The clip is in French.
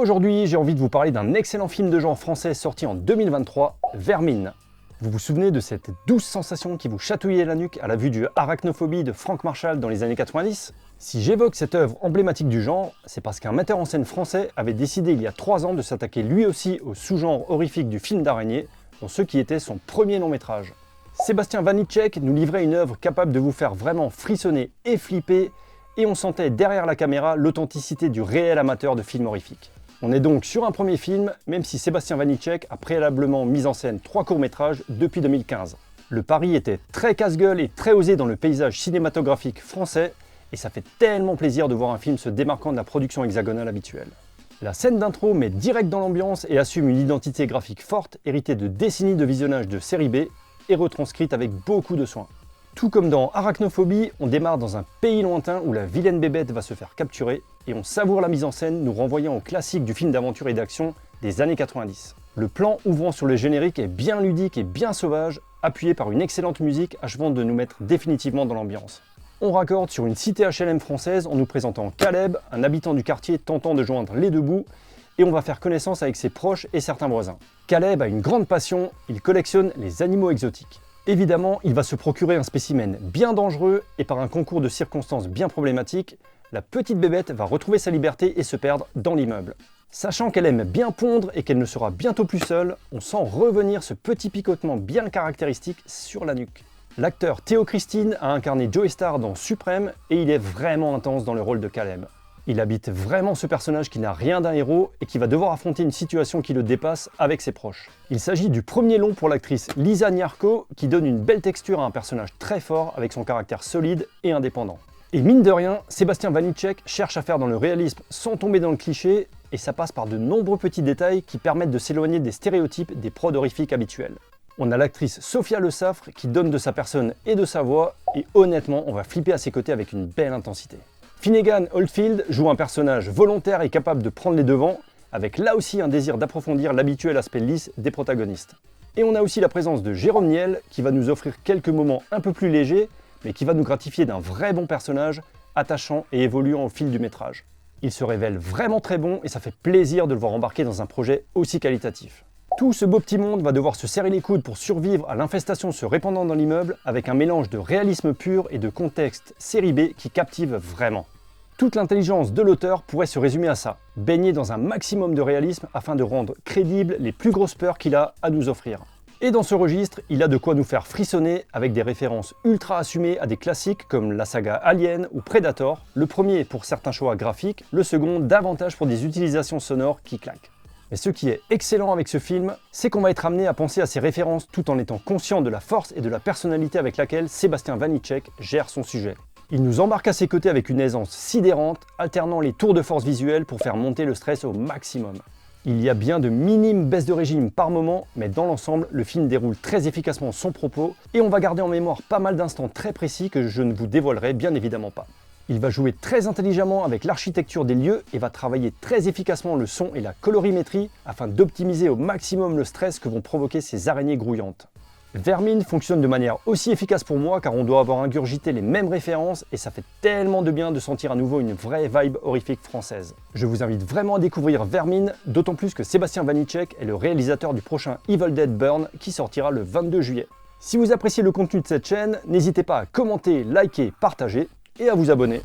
Aujourd'hui, j'ai envie de vous parler d'un excellent film de genre français sorti en 2023, Vermine. Vous vous souvenez de cette douce sensation qui vous chatouillait la nuque à la vue du Arachnophobie de Frank Marshall dans les années 90? Si j'évoque cette œuvre emblématique du genre, c'est parce qu'un metteur en scène français avait décidé il y a 3 ans de s'attaquer lui aussi au sous-genre horrifique du film d'araignée, dans ce qui était son premier long métrage. Sébastien Vanitschek nous livrait une œuvre capable de vous faire vraiment frissonner et flipper, et on sentait derrière la caméra l'authenticité du réel amateur de films horrifiques. On est donc sur un premier film, même si Sébastien Vanitschek a préalablement mis en scène 3 courts-métrages depuis 2015. Le pari était très casse-gueule et très osé dans le paysage cinématographique français, et ça fait tellement plaisir de voir un film se démarquant de la production hexagonale habituelle. La scène d'intro met direct dans l'ambiance et assume une identité graphique forte, héritée de décennies de visionnage de série B, et retranscrite avec beaucoup de soin. Tout comme dans Arachnophobie, on démarre dans un pays lointain où la vilaine bébête va se faire capturer, et on savoure la mise en scène nous renvoyant au classique du film d'aventure et d'action des années 90. Le plan ouvrant sur le générique est bien ludique et bien sauvage, appuyé par une excellente musique achevant de nous mettre définitivement dans l'ambiance. On raccorde sur une cité HLM française en nous présentant Caleb, un habitant du quartier tentant de joindre les deux bouts, et on va faire connaissance avec ses proches et certains voisins. Caleb a une grande passion, il collectionne les animaux exotiques. Évidemment, il va se procurer un spécimen bien dangereux, et par un concours de circonstances bien problématiques, la petite bébête va retrouver sa liberté et se perdre dans l'immeuble. Sachant qu'elle aime bien pondre et qu'elle ne sera bientôt plus seule, on sent revenir ce petit picotement bien caractéristique sur la nuque. L'acteur Théo Christine a incarné Joey Starr dans Suprême et il est vraiment intense dans le rôle de Caleb. Il habite vraiment ce personnage qui n'a rien d'un héros et qui va devoir affronter une situation qui le dépasse avec ses proches. Il s'agit du premier long pour l'actrice Lisa Nyarko qui donne une belle texture à un personnage très fort avec son caractère solide et indépendant. Et mine de rien, Sébastien Vanitschek cherche à faire dans le réalisme sans tomber dans le cliché et ça passe par de nombreux petits détails qui permettent de s'éloigner des stéréotypes des prods horrifiques habituels. On a l'actrice Sophia Le Saffre qui donne de sa personne et de sa voix et honnêtement on va flipper à ses côtés avec une belle intensité. Finnegan Oldfield joue un personnage volontaire et capable de prendre les devants, avec là aussi un désir d'approfondir l'habituel aspect lisse des protagonistes. Et on a aussi la présence de Jérôme Niel qui va nous offrir quelques moments un peu plus légers, mais qui va nous gratifier d'un vrai bon personnage, attachant et évoluant au fil du métrage. Il se révèle vraiment très bon et ça fait plaisir de le voir embarquer dans un projet aussi qualitatif. Tout ce beau petit monde va devoir se serrer les coudes pour survivre à l'infestation se répandant dans l'immeuble avec un mélange de réalisme pur et de contexte série B qui captive vraiment. Toute l'intelligence de l'auteur pourrait se résumer à ça, baigner dans un maximum de réalisme afin de rendre crédibles les plus grosses peurs qu'il a à nous offrir. Et dans ce registre, il a de quoi nous faire frissonner avec des références ultra assumées à des classiques comme la saga Alien ou Predator, le premier pour certains choix graphiques, le second davantage pour des utilisations sonores qui claquent. Mais ce qui est excellent avec ce film, c'est qu'on va être amené à penser à ces références tout en étant conscient de la force et de la personnalité avec laquelle Sébastien Vanitschek gère son sujet. Il nous embarque à ses côtés avec une aisance sidérante, alternant les tours de force visuelle pour faire monter le stress au maximum. Il y a bien de minimes baisses de régime par moment, mais dans l'ensemble, le film déroule très efficacement son propos et on va garder en mémoire pas mal d'instants très précis que je ne vous dévoilerai bien évidemment pas. Il va jouer très intelligemment avec l'architecture des lieux et va travailler très efficacement le son et la colorimétrie afin d'optimiser au maximum le stress que vont provoquer ces araignées grouillantes. Vermine fonctionne de manière aussi efficace pour moi car on doit avoir ingurgité les mêmes références et ça fait tellement de bien de sentir à nouveau une vraie vibe horrifique française. Je vous invite vraiment à découvrir Vermine, d'autant plus que Sébastien Vanitschek est le réalisateur du prochain Evil Dead Burn qui sortira le 22 juillet. Si vous appréciez le contenu de cette chaîne, n'hésitez pas à commenter, liker, partager et à vous abonner.